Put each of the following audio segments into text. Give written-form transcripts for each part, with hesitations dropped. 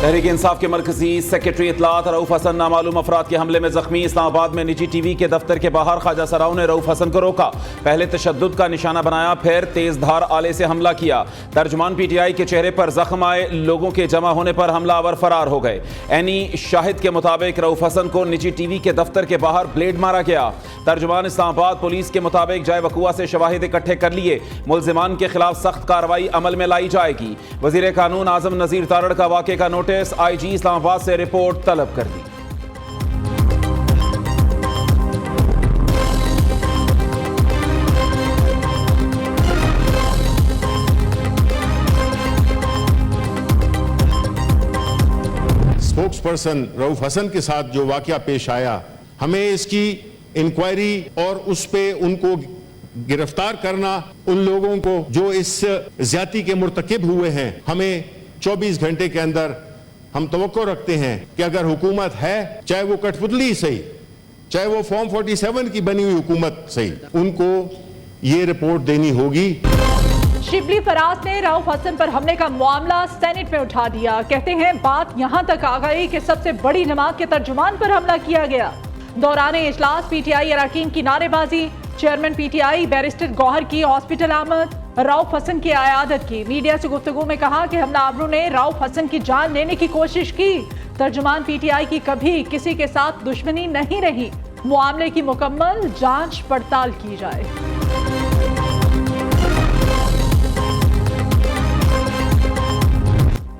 तहरीक इंसाफ के मरकजी सेक्रेटरी इतलात रऊफ हसन नामालूम अफराद के हमले में जख्मी। इस्लामाबाद में निजी टीवी के दफ्तर के बाहर ख्वाजा सराओं ने रऊफ हसन को रोका। पहले तशद्दुद का निशाना बनाया, फिर तेज धार आले से हमला किया। तर्जुमान पीटीआई के चेहरे पर जख्म आए। लोगों के जमा होने पर हमलावर फरार हो गए। एनी शाहिद के मुताबिक रऊफ हसन को निजी टीवी के दफ्तर के बाहर ब्लेड मारा गया। तर्जुमान इस्लामाबाद पुलिस के मुताबिक जाए वकुआ से शवाहिद इकट्ठे कर लिए। मुल्जिमान के खिलाफ सख्त कार्रवाई अमल में लाई जाएगी। वजीर कानून आजम नजीर तारड़ का वाक़े का नोटिस आईजी इस्लामाबाद से रिपोर्ट तलब कर दी। स्पोक्स पर्सन रऊफ हसन के साथ जो वाकया पेश आया, हमें इसकी इंक्वायरी और उस पे उनको गिरफ्तार करना, उन लोगों को जो इस ज्यादती के मुर्तकिब हुए हैं, हमें 24 घंटे के अंदर हम तवक्को रखते हैं कि अगर हुकूमत है, चाहे वो कठपुतली सही, चाहे वो फॉर्म 47 की बनी हुई हुकूमत सही, उनको ये रिपोर्ट देनी होगी। शिबली फराज ने रऊफ हसन पर हमले का मामला सेनेट में उठा दिया। कहते हैं बात यहां तक आ गई कि सबसे बड़ी जमात के तर्जुमान पर हमला किया गया। दौरान इजलास पीटीआई अरकान की नारेबाजी, चेयरमैन पीटीआई बैरिस्टर गौहर की हॉस्पिटल आमद, रऊफ हसन की आयादत की। मीडिया से गुफ्तगू में कहा कि हमलावरों ने रऊफ हसन की जान लेने की कोशिश की। तर्जुमान पीटीआई की कभी किसी के साथ दुश्मनी नहीं रही। मामले की मुकम्मल जांच पड़ताल की जाए।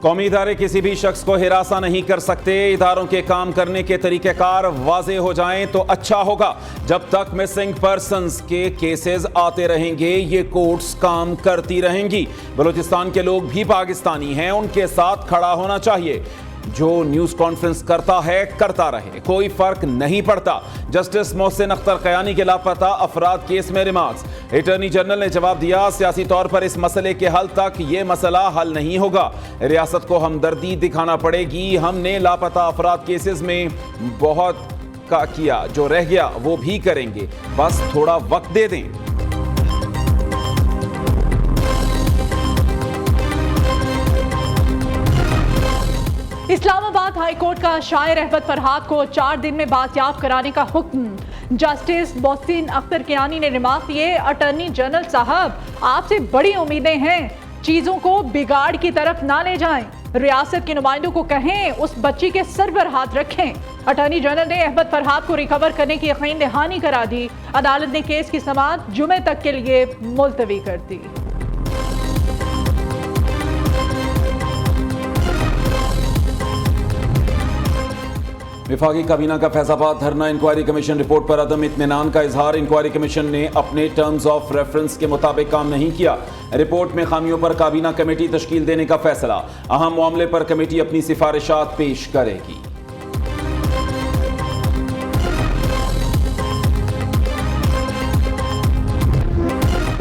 कौमी इदारे किसी भी शख्स को हिरासा नहीं कर सकते। इदारों के काम करने के तरीक़ेकार वाज़ेह हो जाएं तो अच्छा होगा। जब तक मिसिंग पर्सन्स के केसेस आते रहेंगे, ये कोर्ट्स काम करती रहेंगी। बलूचिस्तान के लोग भी पाकिस्तानी हैं, उनके साथ खड़ा होना चाहिए। जो न्यूज़ कॉन्फ्रेंस करता है करता रहे, कोई फर्क नहीं पड़ता। जस्टिस मोहसिन अख्तर कयानी के लापता अफराद केस में रिमार्क्स। अटॉर्नी जनरल ने जवाब दिया, सियासी तौर पर इस मसले के हल तक ये मसला हल नहीं होगा। रियासत को हमदर्दी दिखाना पड़ेगी। हमने लापता अफराद केसेस में बहुत का किया, जो रह गया वो भी करेंगे, बस थोड़ा वक्त दे दें। इस्लामाबाद हाई कोर्ट का शायर अहमद फरहाद को 4 दिन में बाजियाब कराने का हुक्म। जस्टिस मोहसिन अख्तर कयानी ने रिमार्क दिए, अटॉर्नी जनरल साहब आपसे बड़ी उम्मीदें हैं, चीजों को बिगाड़ की तरफ ना ले जाएं। रियासत के नुमाइंदों को कहें उस बच्ची के सर पर हाथ रखें। अटॉर्नी जनरल ने अहमद फरहाद को रिकवर करने की यकीन दहानी करा दी। अदालत ने केस की समाअत जुमे तक के लिए मुलतवी कर दी। विफाकी काबीना का फैजाबाद धरना। इंक्वायरी कमीशन रिपोर्ट पर अदम इत्मीनान का इजहार। इंक्वायरी कमीशन ने अपने टर्म्स ऑफ रेफरेंस के मुताबिक काम नहीं किया। रिपोर्ट में खामियों पर काबीना कमेटी तश्कील देने का फैसला। अहम मामले पर कमेटी अपनी सिफारिशात पेश करेगी।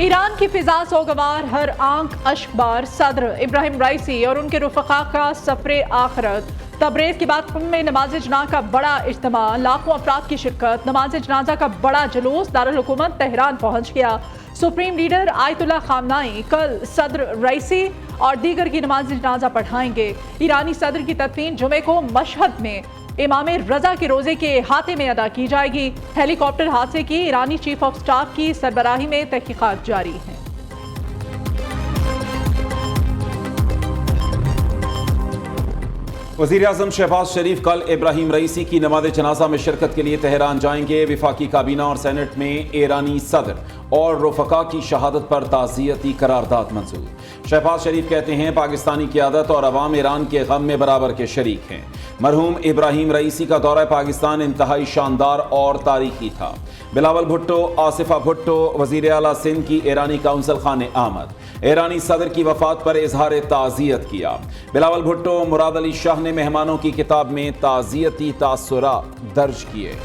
ईरान की फिजा सोगवार, हर आंख अश्कबार। सदर इब्राहिम राइसी और उनके रुफका का सफरे आखिरत। तबरेज़ के बाद में नमाज जनाजा का बड़ा इज्तिमा, लाखों अफराद की शिरकत। नमाज जनाजा का बड़ा जुलूस दारुल हुकूमत तेहरान पहुंच गया। सुप्रीम लीडर आयतुल्लाह खामनाई कल सदर रईसी और दीगर की नमाज जनाजा पढ़ाएंगे। ईरानी सदर की तदफीन जुमे को मशहद में इमाम रजा के रोजे के हाथे में अदा की जाएगी। हेलीकॉप्टर हादसे की ईरानी चीफ ऑफ स्टाफ की सरबराही में तहकीकात जारी है। वज़ीर आज़म शहबाज शरीफ कल इब्राहिम रईसी की नमाज जनाजा में शिरकत के लिए तेहरान जाएंगे। विफाकी काबीना और सेनेट में ईरानी सदर और रुफका की शहादत पर ताज़ियती करारदाद मंजूर। शहबाज शरीफ कहते हैं पाकिस्तानी क़यादत और अवाम ईरान के गम में बराबर के शरीक हैं। मरहूम इब्राहिम रईसी का दौरा पाकिस्तान इंतहाई शानदार और तारीखी था। बिलावल भुट्टो, आसिफा भुट्टो वज़ीर आला सिंध की ईरानी काउंसिल खाने आमद। ईरानी सदर की वफात पर इजहार ताज़ियत किया। बिलावल भुट्टो मुराद अली शाह ने मेहमानों की किताब में ताज़ियती तासुरात दर्ज किए।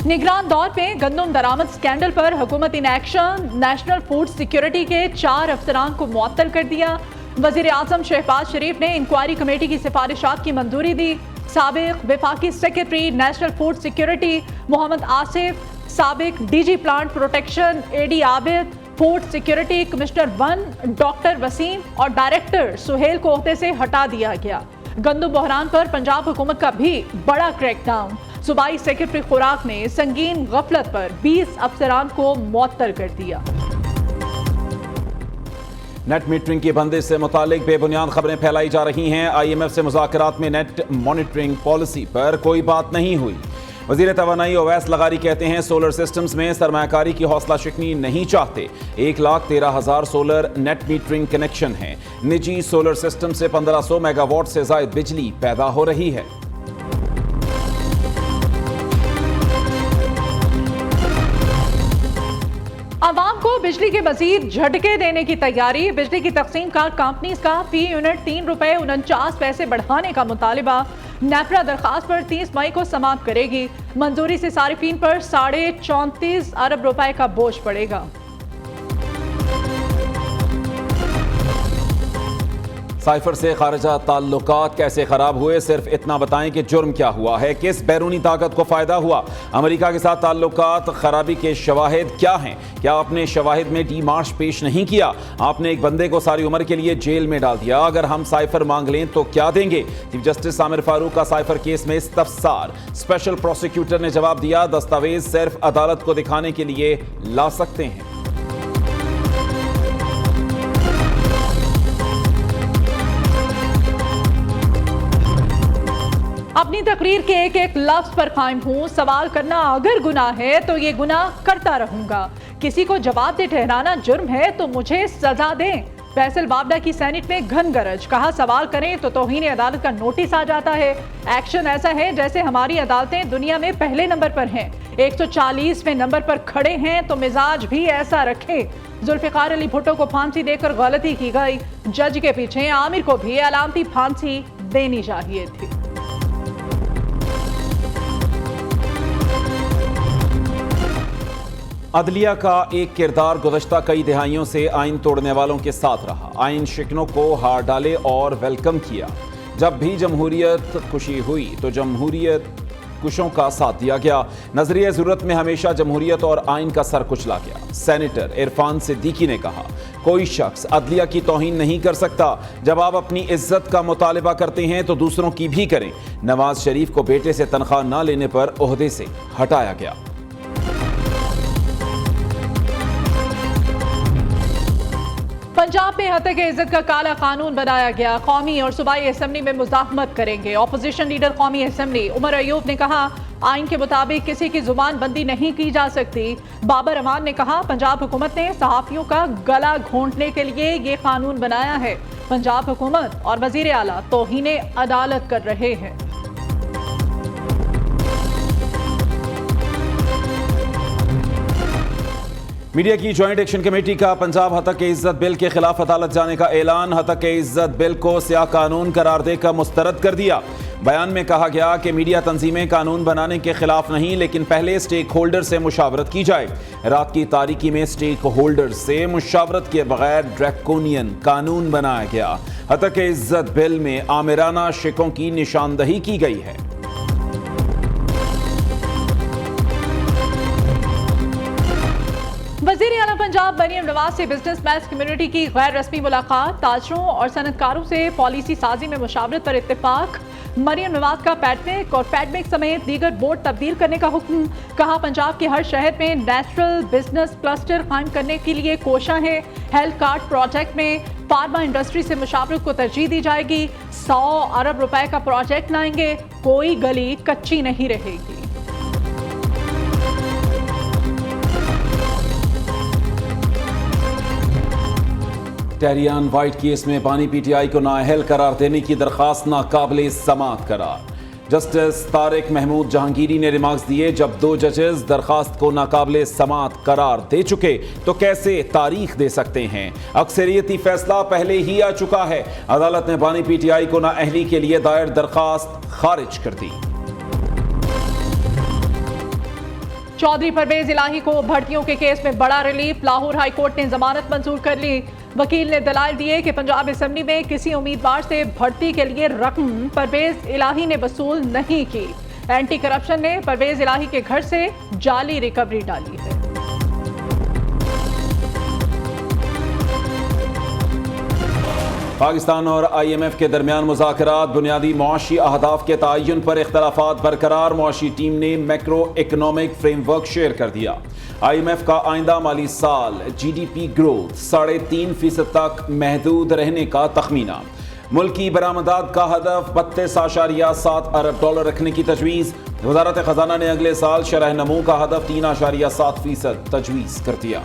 निगरान दौर पे गंदम दरामद स्कैंडल पर हुकूमत in action. National food security के 4 अफसरान को मुअत्तल कर दिया। वज़ीर आज़म शहबाज शरीफ ने इंक्वायरी कमेटी की सिफारिशात की मंजूरी दी। साबिक वफाकी secretary national food security Mohammad Asif, साबिक DG plant protection AD Abid, food security commissioner 1 doctor Waseem और डायरेक्टर सुहेल को ओहदे से हटा दिया गया। गंदम बहरान पर पंजाब हुकूमत का भी बड़ा क्रैकडाउन। सूबाई सेक्रेटरी खुराक ने संगीन गफलत पर 20 अफसरान को मुअत्तल कर दिया। नेट मीटरिंग की बंदिश से मुतालिक बेबुनियाद खबरें फैलाई जा रही हैं। IMF से मुज़ाकरात में नेट मॉनिटरिंग पॉलिसी पर कोई बात नहीं हुई। वज़ीर तवानाई ओवैस लगारी कहते हैं सोलर सिस्टम्स में सरमायाकारी की हौसला शिकनी नहीं चाहते। 1,13,000 सोलर नेट मीटरिंग कनेक्शन हैं। निजी सोलर सिस्टम से 1500 मेगावाट से ज़ायद बिजली पैदा हो रही है। आवाम को बिजली के मजीद झटके देने की तैयारी। बिजली की तकसीम कार कंपनीज का फी यूनिट ₹3.49 बढ़ाने का मुतालिबा। नेफरा दरखास्त पर 30 मई को समाप्त करेगी। मंजूरी से सारिफीन पर ₹34.5 अरब का बोझ पड़ेगा। साइफर से खारजा ताल्लुकात कैसे खराब हुए, सिर्फ इतना बताएं कि जुर्म क्या हुआ है, किस बैरूनी ताकत को फायदा हुआ, अमेरिका के साथ ताल्लुकात खराबी के शवाहिद क्या हैं, क्या आपने शवाहिद में डी मार्श पेश नहीं किया, आपने एक बंदे को सारी उम्र के लिए जेल में डाल दिया, अगर हम साइफर मांग लें तो क्या देंगे। चीफ जस्टिस आमिर फारूक का साइफर केस में इस्तफसार। स्पेशल प्रोसिक्यूटर ने जवाब दिया, दस्तावेज सिर्फ अदालत को दिखाने के लिए ला सकते हैं। अपनी तकरीर के एक एक लफ्ज पर कायम हूँ। सवाल करना अगर गुनाह है तो ये गुनाह करता रहूंगा। किसी को जवाब दे ठहराना जुर्म है तो मुझे सजा दें। फैसल बाबडा की सेनेट में घन गरज। कहा सवाल करें तो तौहीन अदालत का नोटिस आ जाता है। एक्शन ऐसा है जैसे हमारी अदालतें दुनिया में पहले नंबर पर हैं, 140वें नंबर पर खड़े हैं, तो मिजाज भी ऐसा रखें। जुल्फिकार अली भुट्टो को फांसी देकर गलती की गई। जज के पीछे आमिर को भी अलामती फांसी देनी चाहिए थी। अदलिया का एक किरदार गुज़श्ता कई दिहाइयों से आइन तोड़ने वालों के साथ रहा। आइन शिकनों को हार डाले और वेलकम किया। जब भी जमहूरियत खुशी हुई तो जमहूरियत कुशों का साथ दिया गया। नजरिए ज़रूरत में हमेशा जमहूरियत और आइन का सर कुचला गया। सेनेटर इरफान सिद्दीकी ने कहा, कोई शख्स अदलिया की तौहीन नहीं कर सकता। जब आप अपनी इज्जत का मुतालबा करते हैं तो दूसरों की भी करें। नवाज शरीफ को बेटे से तनख्वाह न लेने पर ओहदे से हटाया गया। पंजाब में हत्या के इज्जत का काला कानून बनाया गया। कौमी और सूबाई असेंबली में मुज़ाहमत करेंगे। ऑपोजिशन लीडर कौमी असेंबली उमर अयूब ने कहा, आइन के मुताबिक किसी की जुबान बंदी नहीं की जा सकती। बाबर अमान ने कहा, पंजाब हुकूमत ने सहाफ़ियों का गला घोंटने के लिए ये कानून बनाया है। पंजाब हुकूमत और वज़ीर आला तौहीन अदालत कर रहे हैं। मीडिया की ज्वाइंट एक्शन कमेटी का पंजाब हतक के इज्जत बिल के खिलाफ अदालत जाने का ऐलान। हतक के इज्जत बिल को स्याह कानून करार देकर मुस्तरद कर दिया। बयान में कहा गया कि मीडिया तंजीमें कानून बनाने के खिलाफ नहीं, लेकिन पहले स्टेक होल्डर से मुशावरत की जाए। रात की तारीकी में स्टेक होल्डर से मुशावरत के बगैर ड्रैकोनियन कानून बनाया गया। हतक के इज्जत बिल में आमिराना शिकों की निशानदही की गई है। वज़ीर आला पंजाब मरियम नवाज से बिजनेसमैन कम्युनिटी की गैर रस्मी मुलाकात। ताजरों और सनतकारों से पॉलिसी साजी में मुशावरत पर इत्तेफाक। मरियम नवाज का पैडमेक और फैडमेक समेत दीगर बोर्ड तब्दील करने का हुक्म। कहा, पंजाब के हर शहर में नेचुरल बिजनेस क्लस्टर कायम करने के लिए कोशा है। हेल्थ कार्ड प्रोजेक्ट में फार्मा इंडस्ट्री से मुशावरत को तरजीह दी जाएगी। 100 अरब रुपए का प्रोजेक्ट लाएंगे। कोई गली कच्ची नहीं रहेगी। टेरियान वाइट केस में बानी पीटीआई को नाअहल करार देने की दरखास्त नाकाबिले समाअत करार। जस्टिस तारिक महमूद जहांगीरी ने रिमार्क्स दिए, जब 2 जजेस दरखास्त को नाकाबिले समाअत करार दे चुके तो कैसे तारीख दे सकते हैं। अक्सरियती फैसला पहले ही आ चुका है। अदालत ने बानी पीटीआई को नाअहली के लिए दायर दरखास्त खारिज कर दी। चौधरी परवेज इलाही को भर्तियों के केस में बड़ा रिलीफ। लाहौर हाई कोर्ट ने जमानत मंजूर कर ली। वकील ने दलाल दिए कि पंजाब असेंबली में किसी उम्मीदवार से भर्ती के लिए रकम परवेज इलाही ने वसूल नहीं की। एंटी करप्शन ने परवेज इलाही के घर से जाली रिकवरी डाली है। पाकिस्तान और IMF के दरमियान मुज़ाकरात, बुनियादी मुआशी अहदाफ के तयन पर इख्तलाफात बरकरार। मुआशी टीम ने मैक्रो इकनॉमिक फ्रेमवर्क शेयर कर दिया। IMF का आइंदा माली साल GDP ग्रोथ 3.5% तक महदूद रहने का तखमीना। मुल्क की बरामदात का हदफ 32.7 अरब डॉलर रखने की तजवीज़। वज़ारत ख़जाना ने अगले साल शरह नमू का हदफ 3.7% तजवीज़ कर दिया।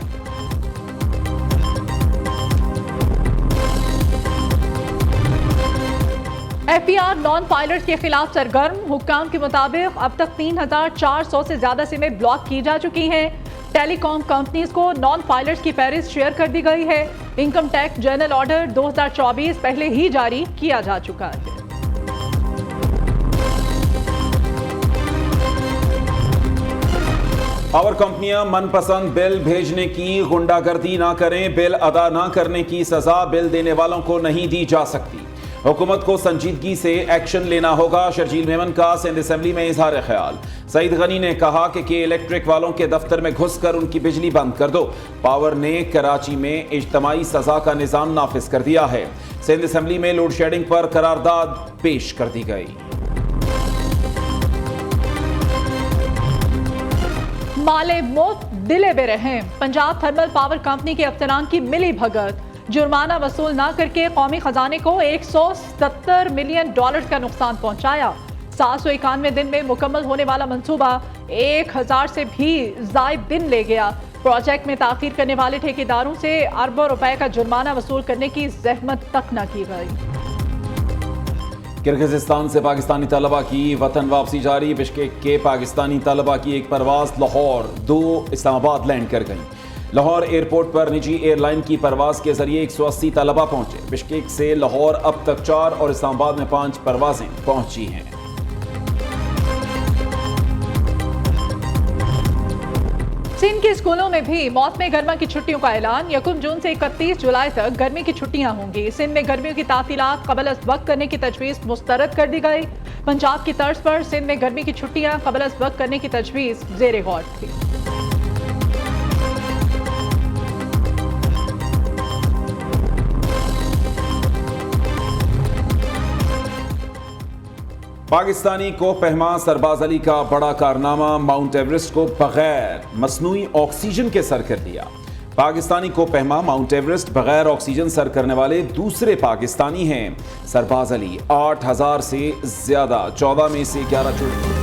FBR नॉन फाइलर्स के खिलाफ सरगर्म। हुक्काम के मुताबिक अब तक 3,400 से ज्यादा सिमें ब्लॉक की जा चुकी हैं। टेलीकॉम कंपनीज को नॉन फाइलर्स की फहरिस्त शेयर कर दी गई है। इनकम टैक्स जनरल ऑर्डर 2024 पहले ही जारी किया जा चुका है। पावर कंपनियां मनपसंद बिल भेजने की गुंडागर्दी ना करें। बिल अदा ना करने की सजा बिल देने वालों को नहीं दी जा सकती। हुकूमत को संजीदगी से एक्शन लेना होगा। शर्जील मेमन का सिंध असेंबली में इजहार ख्याल। सईद गनी ने कहा कि इलेक्ट्रिक वालों के दफ्तर में घुसकर उनकी बिजली बंद कर दो। पावर ने कराची में इज्तमाई सजा का निजाम नाफिज कर दिया है। सिंध असेंबली में लोड शेडिंग पर करारदाद पेश कर दी गई। माले मोत दिले बेरहम। पंजाब थर्मल पावर कंपनी के अफसरान की मिली भगत। जुर्माना वसूल ना करके कौमी खजाने को 170 मिलियन डॉलर का नुकसान पहुंचाया। 791 दिन में मुकम्मल होने वाला मंसूबा 1000 से भी ज़ायद दिन ले गया। प्रोजेक्ट में ताखीर करने वाले ठेकेदारों से अरबों रुपए का जुर्माना वसूल करने की जहमत तक न की गई। किर्गिज़स्तान से पाकिस्तानी तलबा की वतन वापसी जारी। बिश्केक के पाकिस्तानी तलबा की एक परवाज लाहौर, 2 इस्लामाबाद लैंड कर गई। लाहौर एयरपोर्ट पर निजी एयरलाइन की परवाज के जरिए 180 तलबा पहुंचे। बिश्केक से लाहौर अब तक 4 और इस्लामाबाद में 5 परवाजें पहुंची हैं। सिंध के स्कूलों में भी मौसम गर्मा की छुट्टियों का ऐलान। 1 जून से 31 जुलाई तक गर्मी की छुट्टियां होंगी। सिंध में गर्मियों की तातीलात कबल अज़ वक्त करने की तजवीज़ मुस्तरद कर दी गई। पंजाब की तर्ज पर सिंध में गर्मी की छुट्टियां कबल अज़ वक्त करने की तजवीज़ ज़ेरे गौर थी। पाकिस्तानी को पहमा सरबाज अली का बड़ा कारनामा। माउंट एवरेस्ट को बगैर मसनूई ऑक्सीजन के सर कर दिया। पाकिस्तानी को पहमा माउंट एवरेस्ट बगैर ऑक्सीजन सर करने वाले दूसरे पाकिस्तानी हैं। सरबाज अली 8000 से ज्यादा 14 में से 11 चोट